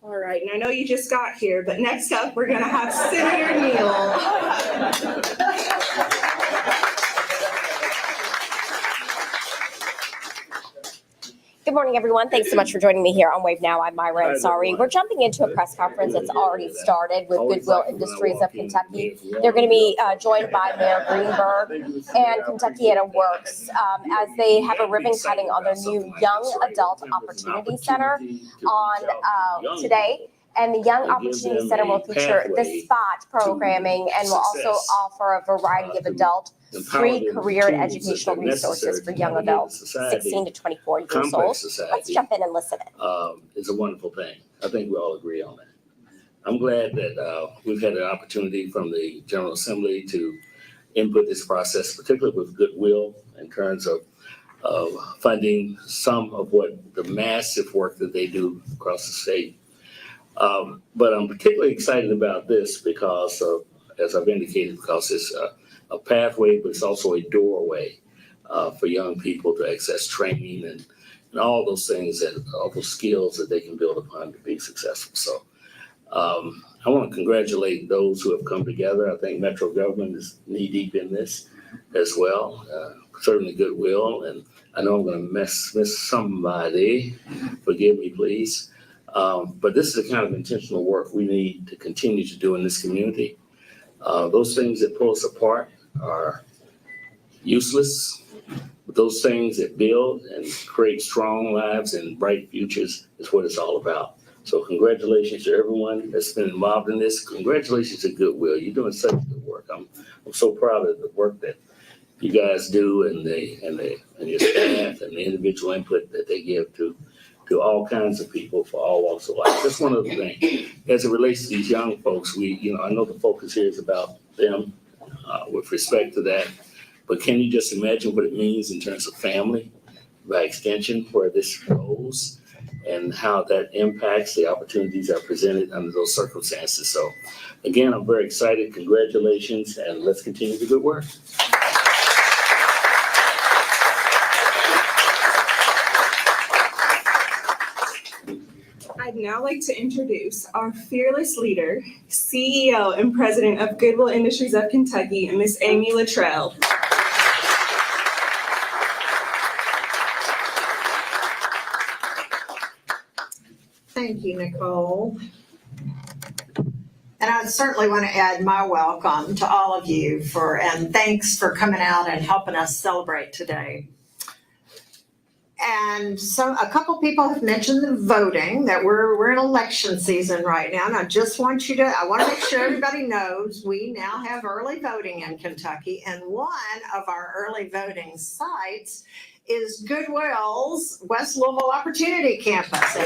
All right, and I know you just got here, but next up we're going to have Senator Neal. Good morning, everyone. Thanks so much for joining me here on Wave Now. I'm Myra Ansari. We're jumping into a press conference that's already started with Goodwill Industries of Kentucky. They're going to be joined by Mayor Greenberg and Kentuckiana Works as they have a ribbon cutting on their new Young Adult Opportunity Center on today. And the Young Opportunity Center will feature the SPOT programming and will also offer a variety of adult free career and educational resources for young adults 16 to 24 years old. Let's jump in and listen in. It's a wonderful thing. I think we all agree on that. I'm glad that we've had an opportunity from the General Assembly to input this process, particularly with Goodwill in terms of funding some of what the massive work that they do across the state. But I'm particularly excited about this because of, as I've indicated, because it's a pathway, but it's also a doorway for young people to access training and all those things and all those skills that they can build upon to be successful. So I want to congratulate those who have come together. I think Metro government is knee deep in this as well, certainly Goodwill. And I know I'm going to miss somebody. Forgive me, please. But this is the kind of intentional work we need to continue to do in this community. Those things that pull us apart are useless, but those things that build and create strong lives and bright futures is what it's all about. So congratulations to everyone that's been involved in this. Congratulations to Goodwill. You're doing such good work. I'm so proud of the work that you guys do and your staff and the individual input that they give to all kinds of people for all walks of life. That's one of the things. As it relates to these young folks, I know the focus here is about them with respect to that, but can you just imagine what it means in terms of family, by extension, where this goes and how that impacts the opportunities that are presented under those circumstances. So again, I'm very excited. Congratulations, and let's continue the good work. I'd now like to introduce our fearless leader, CEO and President of Goodwill Industries of Kentucky, Miss Amy Luttrell. Thank you, Nicole. And I certainly want to add my welcome to all of you and thanks for coming out and helping us celebrate today. And so a couple people have mentioned the voting, that we're in election season right now. And I want to make sure everybody knows we now have early voting in Kentucky. And one of our early voting sites is Goodwill's West Louisville Opportunity Campus.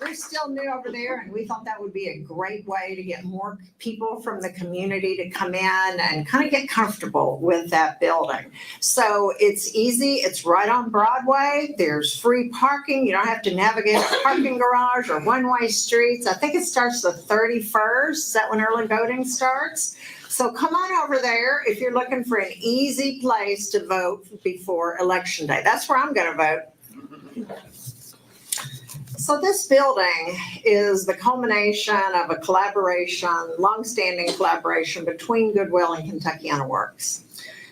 We're still new over there, and we thought that would be a great way to get more people from the community to come in and kind of get comfortable with that building. So it's easy. It's right on Broadway. There's free parking. You don't have to navigate a parking garage or one-way streets. I think it starts the 31st. Is that when early voting starts? So come on over there if you're looking for an easy place to vote before Election Day. That's where I'm going to vote. So this building is the culmination of a collaboration, longstanding collaboration between Goodwill and Kentuckiana Works.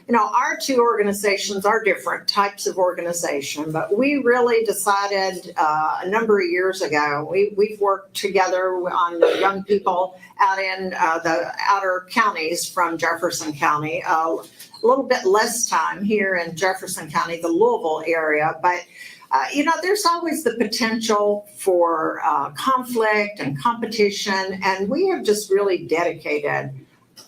You know, our two organizations are different types of organization, but we really decided a number of years ago, we've worked together on the young people out in the outer counties from Jefferson County, a little bit less time here in Jefferson County, the Louisville area, but there's always the potential for conflict and competition, and we have just really dedicated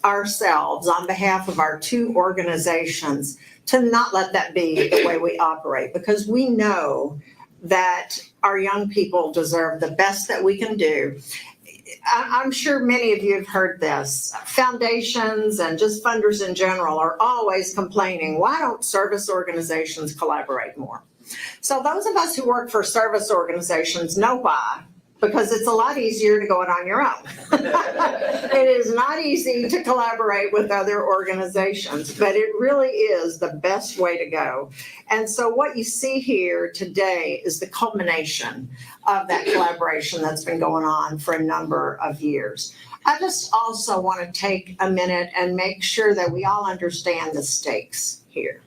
ourselves on behalf of our two organizations to not let that be the way we operate, because we know that our young people deserve the best that we can do. I'm sure many of you have heard this. Foundations and just funders in general are always complaining, why don't service organizations collaborate more? So those of us who work for service organizations know why. because it's a lot easier to go it on your own. It is not easy to collaborate with other organizations, but it really is the best way to go. And so what you see here today is the culmination of that collaboration that's been going on for a number of years. I just also want to take a minute and make sure that we all understand the stakes here.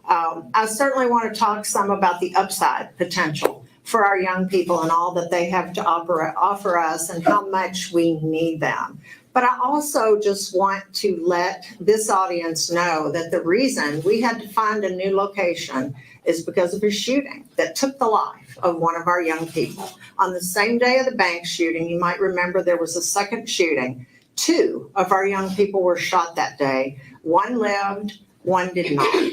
I certainly want to talk some about the upside potential for our young people and all that they have to offer us and how much we need them. But I also just want to let this audience know that the reason we had to find a new location is because of a shooting that took the life of one of our young people. On the same day of the bank shooting, you might remember there was a second shooting. 2 of our young people were shot that day. 1 lived, 1 did not.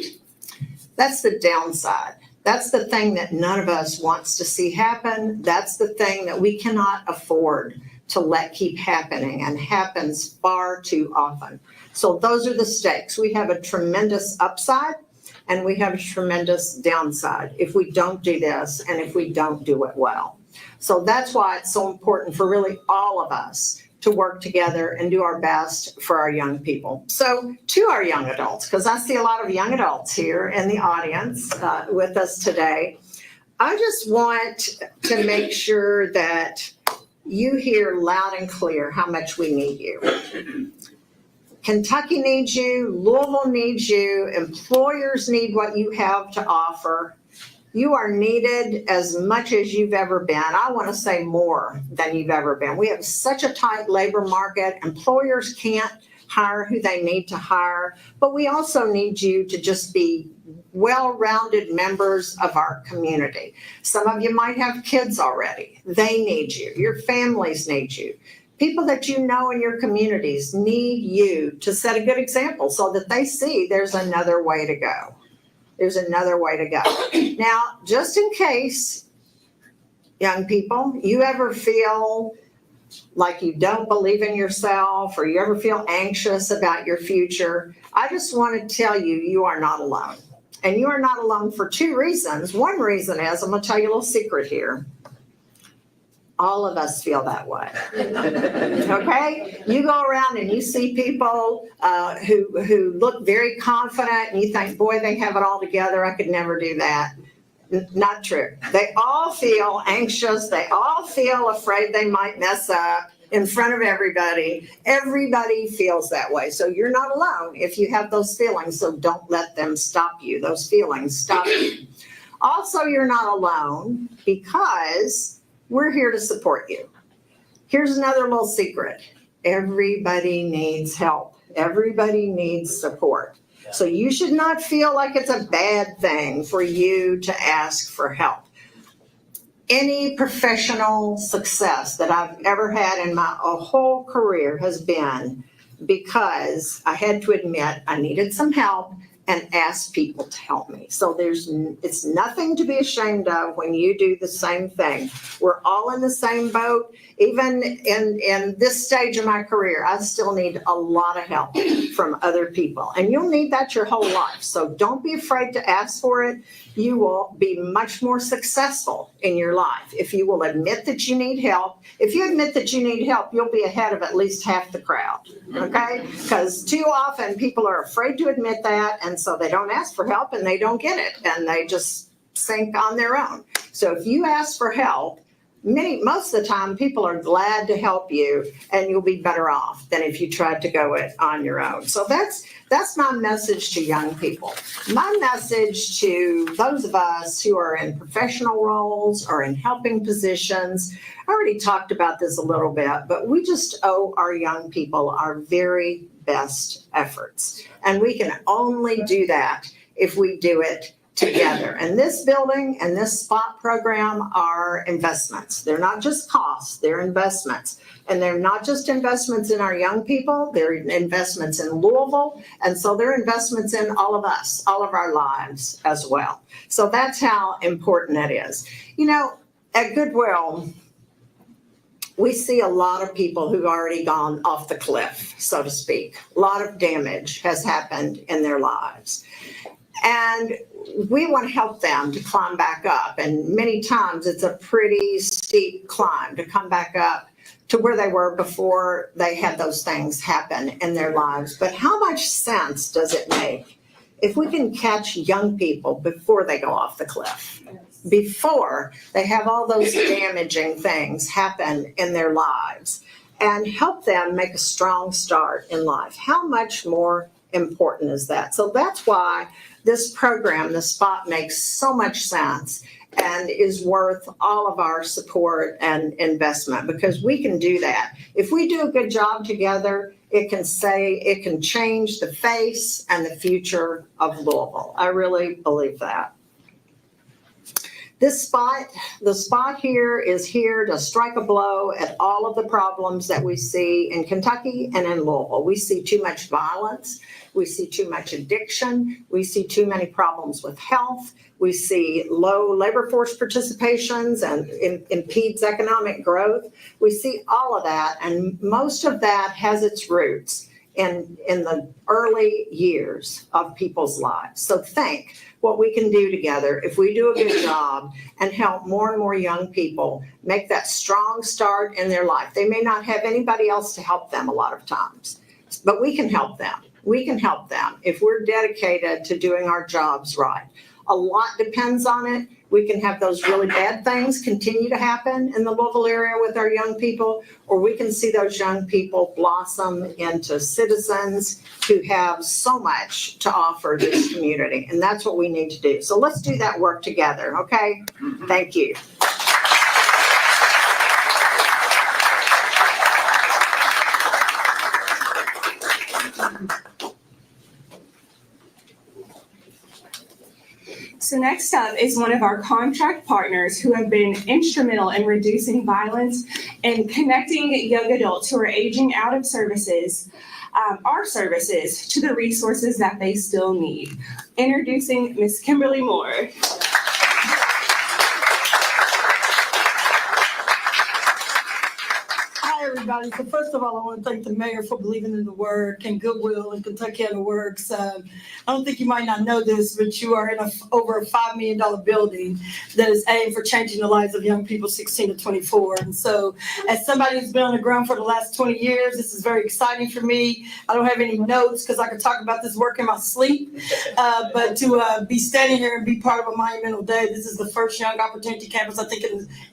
That's the downside. That's the thing that none of us wants to see happen. That's the thing that we cannot afford to let keep happening, and happens far too often. So those are the stakes. We have a tremendous upside and we have a tremendous downside if we don't do this and if we don't do it well. So that's why it's so important for really all of us to work together and do our best for our young people. So to our young adults, because I see a lot of young adults here in the audience with us today, I just want to make sure that you hear loud and clear how much we need you. Kentucky needs you, Louisville needs you, employers need what you have to offer. You are needed as much as you've ever been. I want to say more than you've ever been. We have such a tight labor market. Employers can't hire who they need to hire, but we also need you to just be well-rounded members of our community. Some of you might have kids already. They need you. Your families need you. People that you know in your communities need you to set a good example so that they see there's another way to go. There's another way to go. Now, just in case, young people, you ever feel like you don't believe in yourself or you ever feel anxious about your future, I just want to tell you, you are not alone. And you are not alone for 2 reasons. One reason is, I'm going to tell you a little secret here. All of us feel that way. Okay? You go around and you see people who look very confident and you think, boy, they have it all together. I could never do that. Not true. They all feel anxious. They all feel afraid they might mess up in front of everybody. Everybody feels that way. So you're not alone if you have those feelings. So don't let them stop you. Those feelings stop you. Also, you're not alone because we're here to support you. Here's another little secret. Everybody needs help. Everybody needs support. So you should not feel like it's a bad thing for you to ask for help. Any professional success that I've ever had in my whole career has been because I had to admit I needed some help and ask people to help me. So it's nothing to be ashamed of when you do the same thing. We're all in the same boat. Even in this stage of my career, I still need a lot of help from other people. And you'll need that your whole life. So don't be afraid to ask for it. You will be much more successful in your life if you will admit that you need help. If you admit that you need help, you'll be ahead of at least half the crowd, okay? Because too often people are afraid to admit that, and so they don't ask for help and they don't get it, and they just sink on their own. So if you ask for help, most of the time people are glad to help you, and you'll be better off than if you tried to go it on your own. So that's my message to young people. My message to those of us who are in professional roles or in helping positions, I already talked about this a little bit, but we just owe our young people our very best efforts. And we can only do that if we do it together. And this building and this SPOT program are investments. They're not just costs, they're investments. And they're not just investments in our young people, they're investments in Louisville. And so they're investments in all of us, all of our lives as well. So that's how important that is. You know, at Goodwill, we see a lot of people who've already gone off the cliff, so to speak. A lot of damage has happened in their lives. And we want to help them to climb back up. And many times it's a pretty steep climb to come back up to where they were before they had those things happen in their lives. But how much sense does it make if we can catch young people before they go off the cliff, before they have all those damaging things happen in their lives, and help them make a strong start in life? How much more important is that? So that's why this program, the SPOT, makes so much sense and is worth all of our support and investment, because we can do that. If we do a good job together, it can change the face and the future of Louisville. I really believe that. The SPOT here is here to strike a blow at all of the problems that we see in Kentucky and in Louisville. We see too much violence. We see too much addiction. We see too many problems with health. We see low labor force participations and impedes economic growth. We see all of that, and most of that has its roots in the early years of people's lives. So think what we can do together if we do a good job and help more and more young people make that strong start in their life. They may not have anybody else to help them a lot of times, but we can help them. We can help them if we're dedicated to doing our jobs right. A lot depends on it. We can have those really bad things continue to happen in the Louisville area with our young people, or we can see those young people blossom into citizens who have so much to offer this community. And that's what we need to do. So let's do that work together, okay? Thank you. So next up is one of our contract partners who have been instrumental in reducing violence and connecting young adults who are aging out of services, our services, to the resources that they still need. Introducing Ms. Kimberly Moore. Hi, everybody. So first of all, I want to thank the mayor for believing in the work, and Goodwill and Kentucky and the Works. I don't think you might not know this, but you are in over a $5 million building that is aimed for changing the lives of young people 16 to 24. And so as somebody who's been on the ground for the last 20 years, this is very exciting for me. I don't have any notes because I could talk about this work in my sleep, but to be standing here and be part of a monumental day, this is the first Young Opportunity Campus, I think,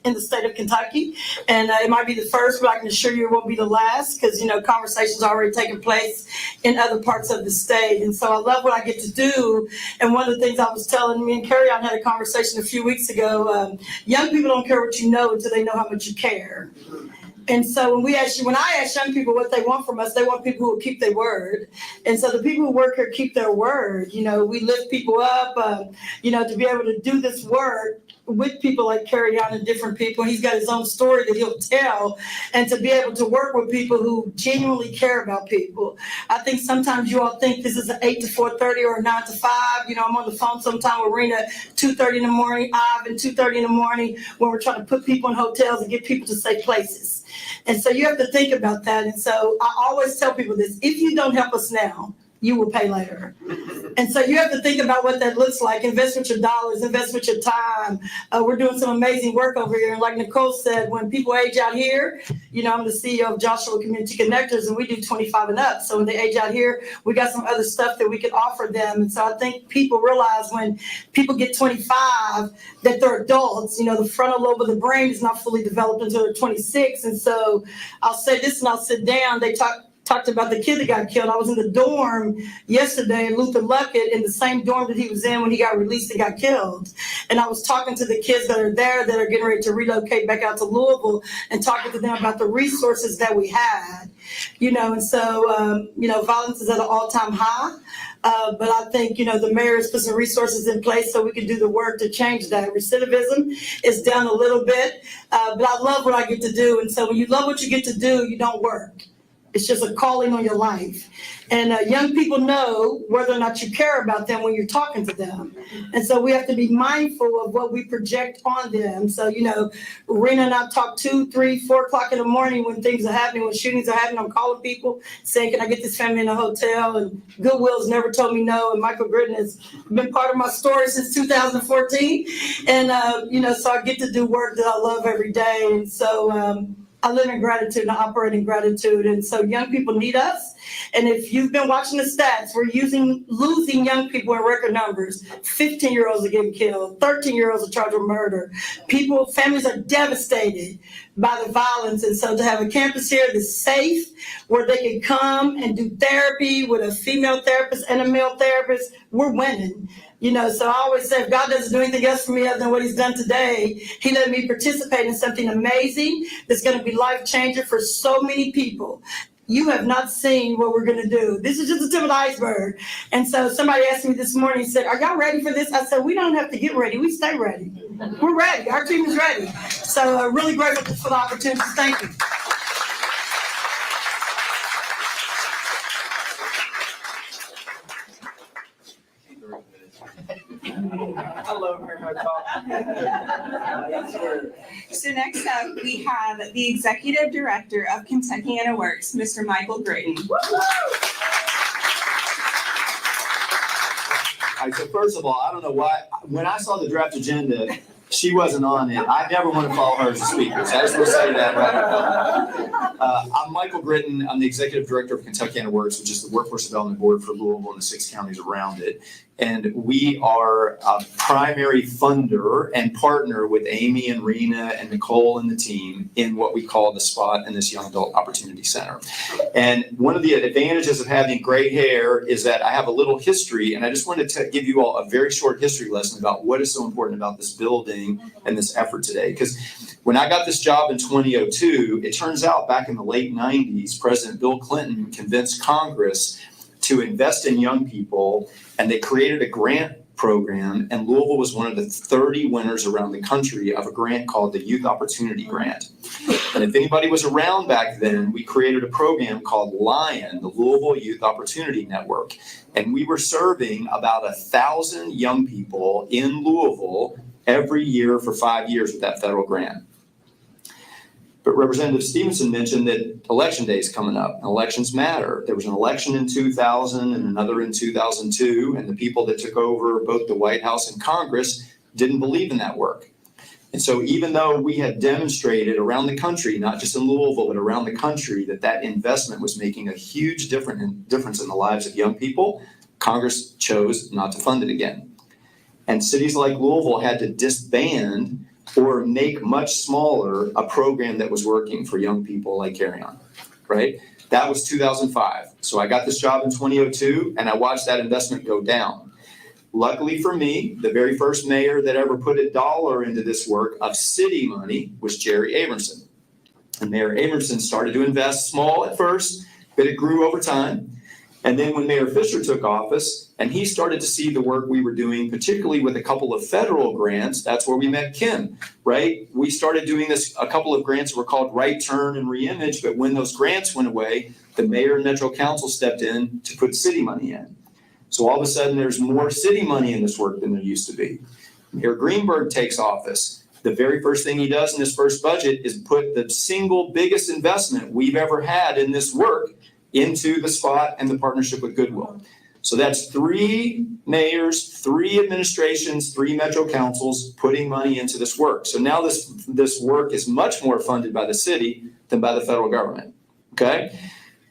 in the state of Kentucky. And it might be the first, but I can assure you it won't be the last, because, you know, conversations are already taking place in other parts of the state. And so I love what I get to do. And one of the things I was telling, me and Carrie, I had a conversation a few weeks ago, young people don't care what you know until they know how much you care. And so when I ask young people what they want from us, they want people who will keep their word. And so the people who work here keep their word. You know, we lift people up, you know, to be able to do this work with people like Carrie and different people. He's got his own story that he'll tell, and to be able to work with people who genuinely care about people. I think sometimes you all think this is an 8 to 4:30 or a 9 to 5. You know, I'm on the phone sometime with Rena at 2:30 in the morning, Ivan 2:30 in the morning, when we're trying to put people in hotels and get people to safe places. And so you have to think about that. And so I always tell people this: if you don't help us now, you will pay later. And so you have to think about what that looks like. Invest with your dollars, invest with your time. We're doing some amazing work over here. And like Nicole said, when people age out here, you know, I'm the CEO of Joshua Community Connectors, and we do 25 and up. So when they age out here, we got some other stuff that we can offer them. And so I think people realize when people get 25 that they're adults. You know, the frontal lobe of the brain is not fully developed until they're 26. And so I'll say this and I'll sit down. They talked about the kid that got killed. I was in the dorm yesterday in Luther Luckett, in the same dorm that he was in when he got released and got killed. And I was talking to the kids that are there that are getting ready to relocate back out to Louisville, and talking to them about the resources that we had. You know, and so, you know, violence is at an all-time high. But I think, you know, the mayor has put some resources in place so we can do the work to change that. Recidivism is down a little bit, but I love what I get to do. And so when you love what you get to do, you don't work. It's just a calling on your life. And young people know whether or not you care about them when you're talking to them. And so we have to be mindful of what we project on them. So, Rena and I talk 2, 3, 4 o'clock in the morning when things are happening, when shootings are happening. I'm calling people saying, can I get this family in a hotel? And Goodwill's never told me no. And Michael Gritton has been part of my story since 2014. And, so I get to do work that I love every day. And so, I live in gratitude and I operate in gratitude. And so young people need us. And if you've been watching the stats, we're losing young people in record numbers. 15-year-olds are getting killed. 13-year-olds are charged with murder. Families are devastated by the violence. And so to have a campus here that's safe, where they can come and do therapy with a female therapist and a male therapist, we're winning. So I always say, if God doesn't do anything else for me other than what he's done today, he let me participate in something amazing that's going to be life-changing for so many people. You have not seen what we're going to do. This is just the tip of the iceberg. And so somebody asked me this morning, said, are y'all ready for this? I said, we don't have to get ready. We stay ready. We're ready. Our team is ready. So really grateful for the opportunity. Thank you. I love hearing her talk. So next up, we have the Executive Director of Kentuckiana Works, Mr. Michael Gritton. All right, so first of all, I don't know why, when I saw the draft agenda, she wasn't on it. I never want to follow her as a speaker, so I just want to say that right now. I'm Michael Gritton. I'm the Executive Director of Kentuckiana Works, which is the Workforce Development Board for Louisville and the 6 counties around it. And we are a primary funder and partner with Amy and Rena and Nicole and the team in what we call the SPOT and this Young Adult Opportunity Center. And one of the advantages of having gray hair is that I have a little history, and I just wanted to give you all a very short history lesson about what is so important about this building and this effort today. Because when I got this job in 2002, it turns out back in the late 90s, President Bill Clinton convinced Congress to invest in young people, and they created a grant program, and Louisville was one of the 30 winners around the country of a grant called the Youth Opportunity Grant. And if anybody was around back then, we created a program called LION, the Louisville Youth Opportunity Network. And we were serving about 1,000 young people in Louisville every year for 5 years with that federal grant. But Representative Stevenson mentioned that election day is coming up. Elections matter. There was an election in 2000 and another in 2002, and the people that took over both the White House and Congress didn't believe in that work. And so even though we had demonstrated around the country, not just in Louisville, but around the country, that investment was making a huge difference in the lives of young people, Congress chose not to fund it again. And cities like Louisville had to disband or make much smaller a program that was working for young people like Carry On, right? That was 2005. So I got this job in 2002 and I watched that investment go down. Luckily for me, the very first mayor that ever put $1 into this work of city money was Jerry Abramson. And Mayor Abramson started to invest small at first, but it grew over time. And then when Mayor Fisher took office and he started to see the work we were doing, particularly with a couple of federal grants, that's where we met Kim, right? We started doing a couple of grants were called Right Turn and Reimage, but when those grants went away, the mayor and Metro Council stepped in to put city money in. So all of a sudden there's more city money in this work than there used to be. Mayor Greenberg takes office. The very first thing he does in his first budget is put the single biggest investment we've ever had in this work into the SPOT and the partnership with Goodwill. So that's 3 mayors, 3 administrations, 3 metro councils putting money into this work. So now this work is much more funded by the city than by the federal government, okay?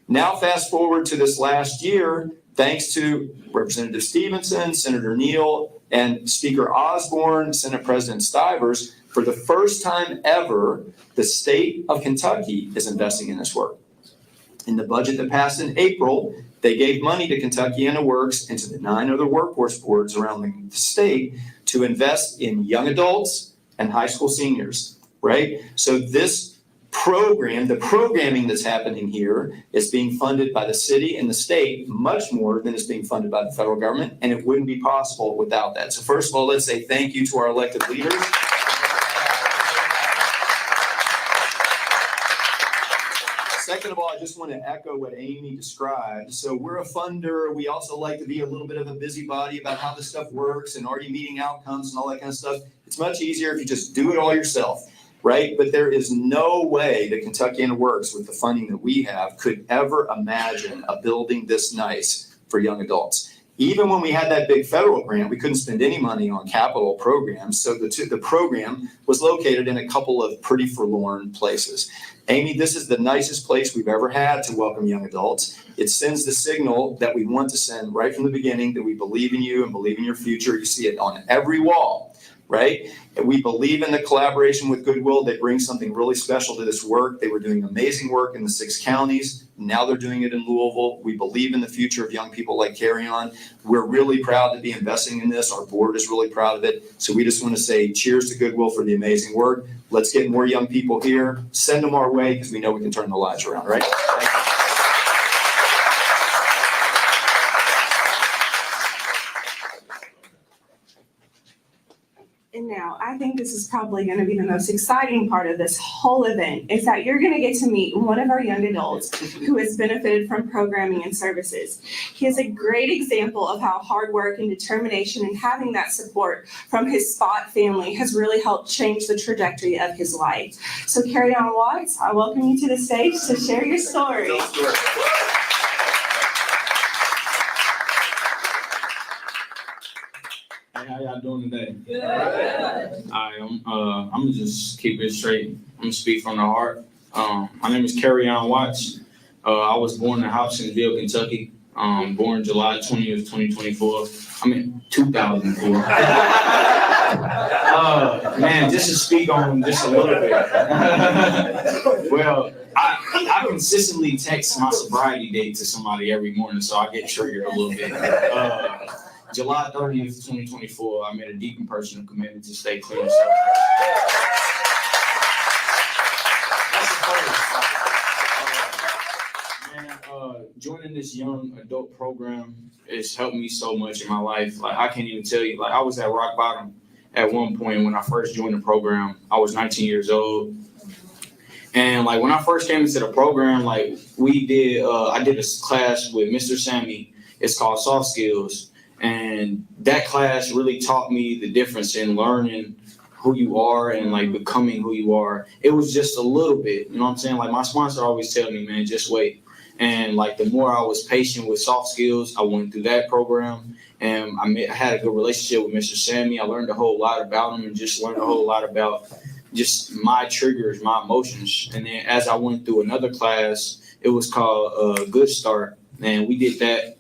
Now fast forward to this last year, thanks to Representative Stevenson, Senator Neal, and Speaker Osborne, Senate President Stivers, for the first time ever, the state of Kentucky is investing in this work. In the budget that passed in April, they gave money to Kentuckiana Works and to the 9 other workforce boards around the state to invest in young adults and high school seniors, right? So this program, the programming that's happening here is being funded by the city and the state much more than is being funded by the federal government, and it wouldn't be possible without that. So first of all, let's say thank you to our elected leaders. Second of all, I just want to echo what Amy described. So we're a funder. We also like to be a little bit of a busybody about how this stuff works and already meeting outcomes and all that kind of stuff. It's much easier if you just do it all yourself, right? But there is no way that Kentucky Works, with the funding that we have, could ever imagine a building this nice for young adults. Even when we had that big federal grant, we couldn't spend any money on capital programs. So the program was located in a couple of pretty forlorn places. Amy, this is the nicest place we've ever had to welcome young adults. It sends the signal that we want to send right from the beginning, that we believe in you and believe in your future. You see it on every wall, right? And we believe in the collaboration with Goodwill. They bring something really special to this work. They were doing amazing work in the 6 counties. Now they're doing it in Louisville. We believe in the future of young people like Carry On. We're really proud to be investing in this. Our board is really proud of it. So we just want to say cheers to Goodwill for the amazing work. Let's get more young people here. Send them our way because we know we can turn their lives around, right? Thank you. And now, I think this is probably going to be the most exciting part of this whole event, is that you're going to get to meet one of our young adults who has benefited from programming and services. He is a great example of how hard work and determination and having that support from his Spot family has really helped change the trajectory of his life. So Carry On Watts, I welcome you to the stage to share your story. Hey, how y'all doing today? Good. Alright, I'm gonna just keep it straight. I'm gonna speak from the heart. My name is Carry On Watts. I was born in Hobsonville, Kentucky. Born July 20th, 2024. 2004. Man, just to speak on just a little bit. Well, I consistently text my sobriety date to somebody every morning, so I get triggered a little bit. July 30th, 2024, I made a deep and personal commitment to stay clean. So joining this young adult program has helped me so much in my life. Like, I can't even tell you, like, I was at rock bottom at one point when I first joined the program. I was 19 years old. And like, when I first came into the program, like, I did a class with Mr. Sammy. It's called Soft Skills. And that class really taught me the difference in learning who you are and like becoming who you are. It was just a little bit, you know what I'm saying? Like, my sponsor always tell me, man, just wait. And like, the more I was patient with soft skills, I went through that program, and I had a good relationship with Mr. Sammy. I learned a whole lot about him and just learned a whole lot about just my triggers, my emotions. And then as I went through another class, it was called Good Start, and we did that.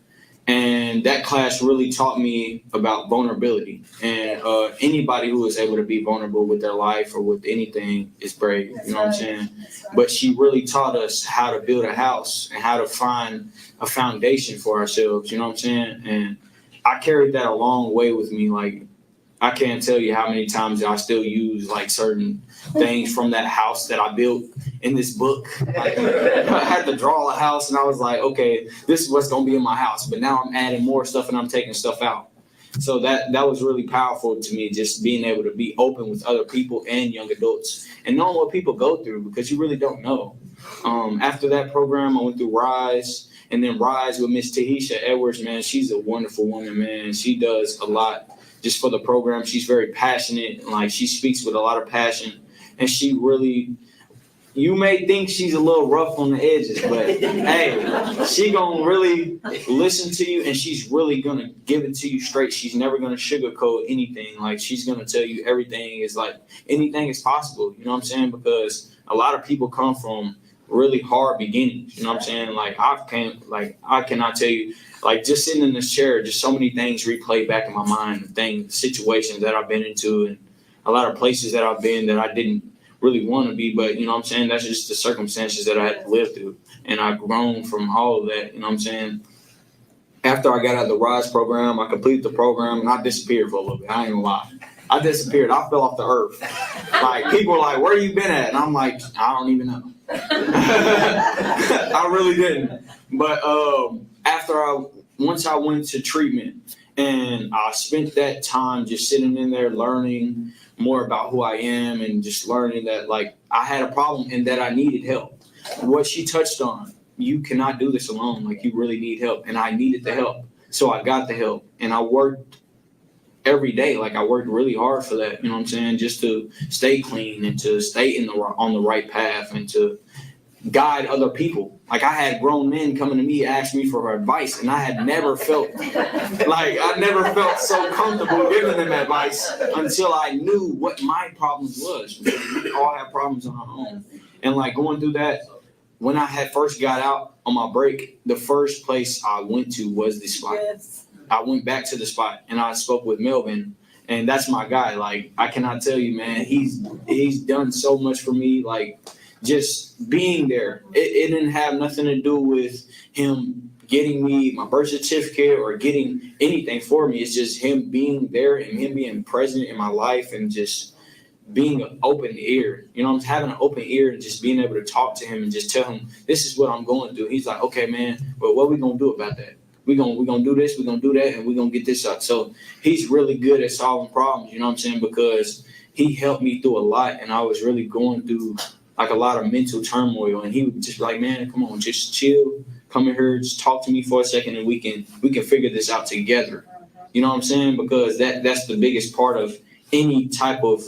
And that class really taught me about vulnerability, and anybody who is able to be vulnerable with their life or with anything is brave, you know what I'm saying? But she really taught us how to build a house and how to find a foundation for ourselves, you know what I'm saying? And I carried that a long way with me. Like, I can't tell you how many times I still use like certain things from that house that I built in this book. Like, I had to draw a house, and I was like, okay, this is what's gonna be in my house. But now I'm adding more stuff and I'm taking stuff out. So that was really powerful to me, just being able to be open with other people and young adults and knowing what people go through, because you really don't know. After that program, I went through Rise, and then Rise with Miss Tahisha Edwards, man. She's a wonderful woman, man. She does a lot just for the program. She's very passionate, and like, she speaks with a lot of passion, and she really, you may think she's a little rough on the edges, but hey, she gonna really listen to you, and she's really gonna give it to you straight. She's never gonna sugarcoat anything. Like, she's gonna tell you everything is like, anything is possible, you know what I'm saying? Because a lot of people come from really hard beginnings, you know what I'm saying? Like, I cannot tell you, like, just sitting in this chair, just so many things replay back in my mind, situations that I've been into, and a lot of places that I've been that I didn't really want to be, but you know what I'm saying, that's just the circumstances that I had to live through, and I've grown from all of that, you know what I'm saying? After I got out of the RISE program, I completed the program, and I disappeared for a little bit. I ain't gonna lie. I disappeared. I fell off the earth. Like, people were like, where you been at? And I'm like, I don't even know. I really didn't. But once I went to treatment, and I spent that time just sitting in there learning more about who I am, and just learning that, like, I had a problem and that I needed help. what she touched on, you cannot do this alone. Like, you really need help. And I needed the help. So I got the help. And I worked every day. Like, I worked really hard for that, you know what I'm saying? Just to stay clean and to stay on the right path and to guide other people. Like, I had grown men coming to me asking me for advice, and I had never felt so comfortable giving them advice until I knew what my problems was. We all have problems on our own. And like, going through that, when I had first got out on my break, the first place I went to was the spot. Yes. I went back to the spot and I spoke with Melvin, and that's my guy. Like, I cannot tell you, man, he's done so much for me. Like, just being there. It didn't have nothing to do with him getting me my birth certificate or getting anything for me. It's just him being there and him being present in my life and just being an open ear. You know, I'm having an open ear and just being able to talk to him and just tell him, this is what I'm going through. He's like, okay, man, but what are we going to do about that? We're gonna do this, we're gonna do that, and we're gonna get this out. So he's really good at solving problems, you know what I'm saying? Because he helped me through a lot, and I was really going through like a lot of mental turmoil. And he would just be like, man, come on, just chill, come in here, just talk to me for a second, and we can figure this out together. You know what I'm saying? Because that's the biggest part of any type of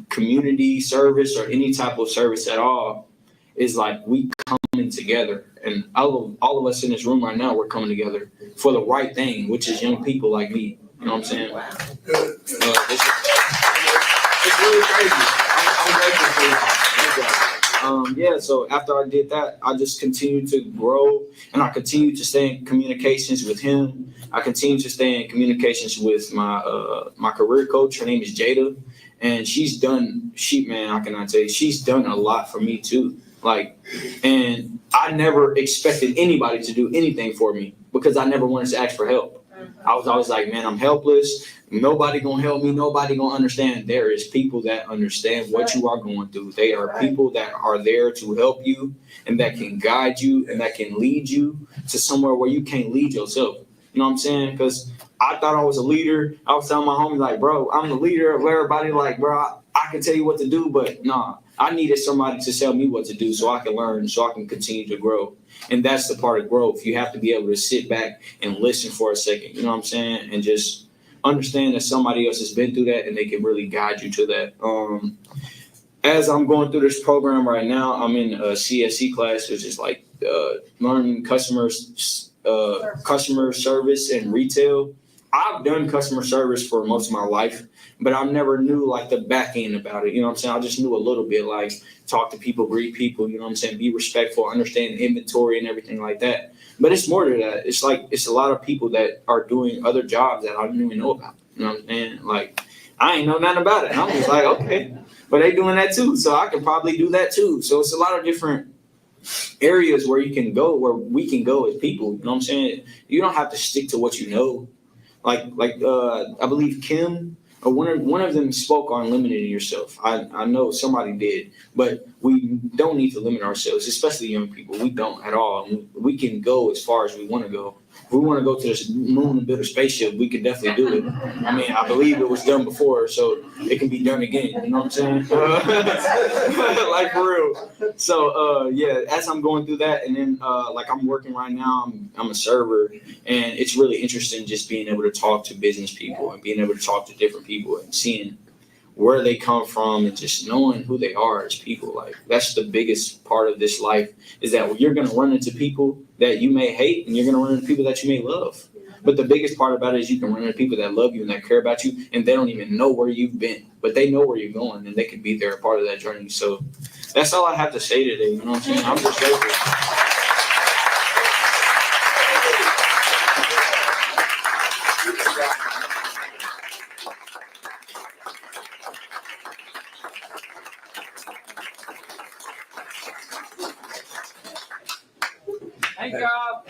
community service or any type of service at all, is like we coming together. And all of us in this room right now, we're coming together for the right thing, which is young people like me. You know what I'm saying? It's really crazy. I'm grateful for y'all. Thank y'all. So after I did that, I just continued to grow, and I continued to stay in communications with him. I continued to stay in communications with my career coach. Her name is Jada, and she's done a lot for me too. Like, and I never expected anybody to do anything for me because I never wanted to ask for help. I was always like, man, I'm helpless. Nobody gonna help me. Nobody gonna understand. There is people that understand what you are going through. They are people that are there to help you and that can guide you and that can lead you to somewhere where you can't lead yourself. You know what I'm saying? Because I thought I was a leader. I was telling my homies, like, bro, I'm the leader of everybody. Like, bro, I can tell you what to do, but nah. I needed somebody to tell me what to do so I can learn, so I can continue to grow. And that's the part of growth. You have to be able to sit back and listen for a second, you know what I'm saying? And just understand that somebody else has been through that and they can really guide you to that. As I'm going through this program right now, I'm in a CSE class, which is like learning customer service and retail. I've done customer service for most of my life, but I never knew like the back end about it. You know what I'm saying? I just knew a little bit, like talk to people, greet people, you know what I'm saying? Be respectful, understand inventory and everything like that. But it's more to that. It's like, it's a lot of people that are doing other jobs that I didn't even know about. You know what I'm saying? Like, I ain't know nothing about it. And I'm just like, okay, but they doing that too. So I can probably do that too. So it's a lot of different areas where you can go, where we can go as people. You know what I'm saying? You don't have to stick to what you know. Like I believe Kim or one of them spoke on limiting yourself. I know somebody did, but we don't need to limit ourselves, especially young people. We don't at all. We can go as far as we want to go. If we want to go to the moon and build a spaceship, we can definitely do it. I mean, I believe it was done before, so it can be done again. You know what I'm saying? Like, for real. So, yeah, as I'm going through that, and then like I'm working right now, I'm a server, and it's really interesting just being able to talk to business people and being able to talk to different people and seeing where they come from and just knowing who they are as people. Like, that's the biggest part of this life, is that you're going to run into people that you may hate and you're going to run into people that you may love. But the biggest part about it is you can run into people that love you and that care about you, and they don't even know where you've been, but they know where you're going and they can be there, a part of that journey. So that's all I have to say today. You know what I'm saying? I'm just grateful. Thank y'all.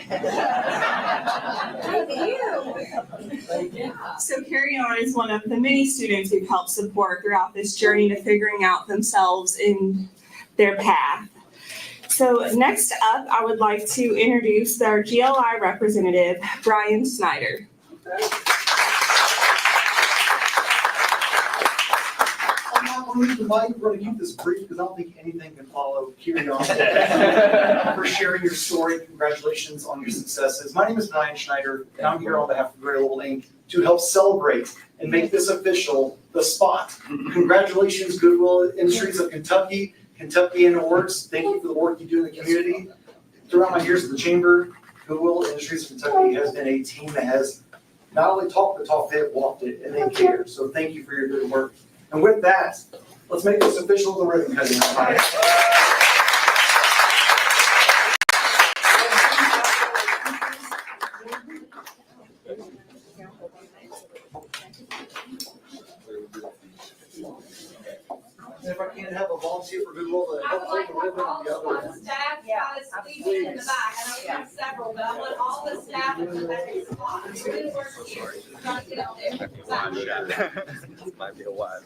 Thank you. So Carry On is one of the many students we've helped support throughout this journey to figuring out themselves in their path. So next up, I would like to introduce our GLI representative, Brian Snyder. I'm gonna use the mic, we're gonna keep this brief because I don't think anything can follow curiosity. For sharing your story, congratulations on your successes. My name is Brian Schneider, and I'm here on behalf of Great Little Inc. to help celebrate and make this official, the spot. Congratulations, Goodwill Industries of Kentucky, Kentuckian Awards. Thank you for the work you do in the community. Throughout my years at the Chamber, Goodwill Industries of Kentucky has been a team that has not only talked the talk, they have walked it, and they care. So thank you for your good work. And with that, let's make this official, the ribbon cutting. And if I can have a volunteer for Goodwill to I help would hold like the to have ribbon all on the the other end. staff, please be in the back. I know we have several, but I want all the staff in the back spot. Really work here. Try to get out there. Might be a while.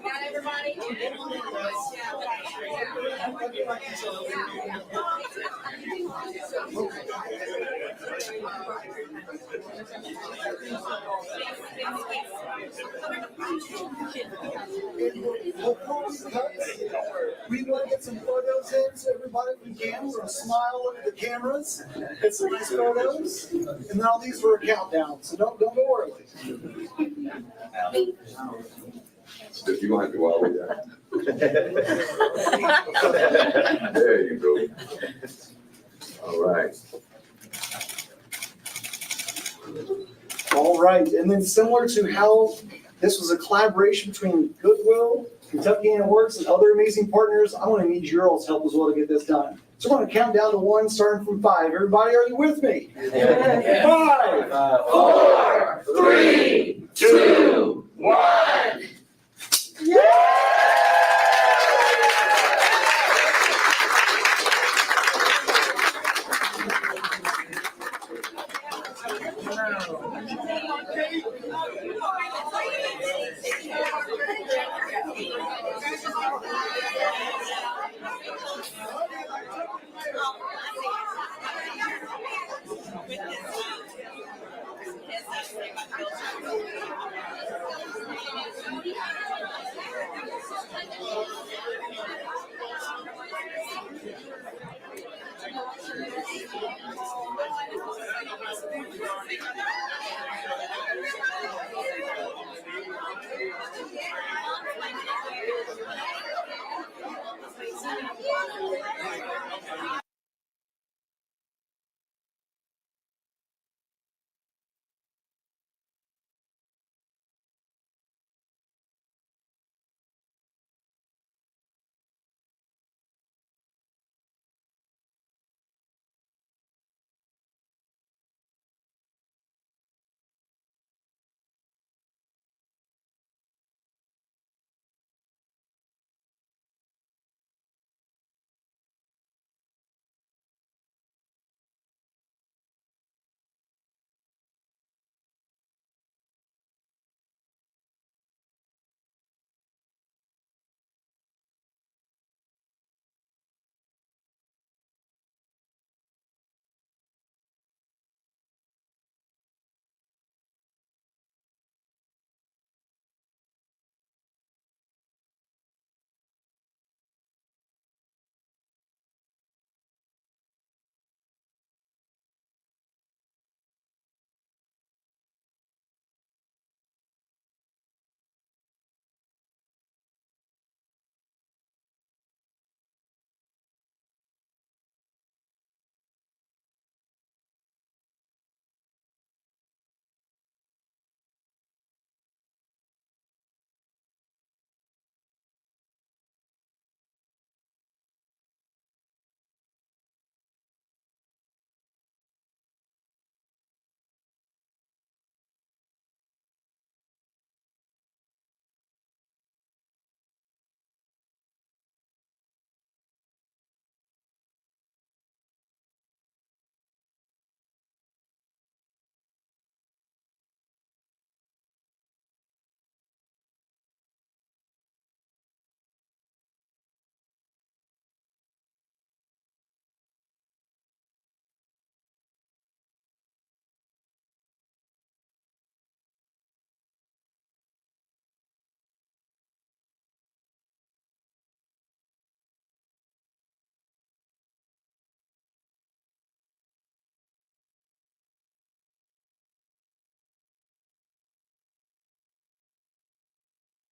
Got everybody? We want to get some photos in, so everybody we can, we're gonna smile, look at the cameras, get some nice photos, and then I'll leave for a countdown, so don't go early. If you want to go all the way down. There you go. All right. All right, and then similar to how this was a collaboration between Goodwill, Kentucky Works, and other amazing partners, I want to need your all's help as well to get this done. So we're going to count down to 1, starting from 5. Everybody, are you with me? 5, 4, 3, 2, 1.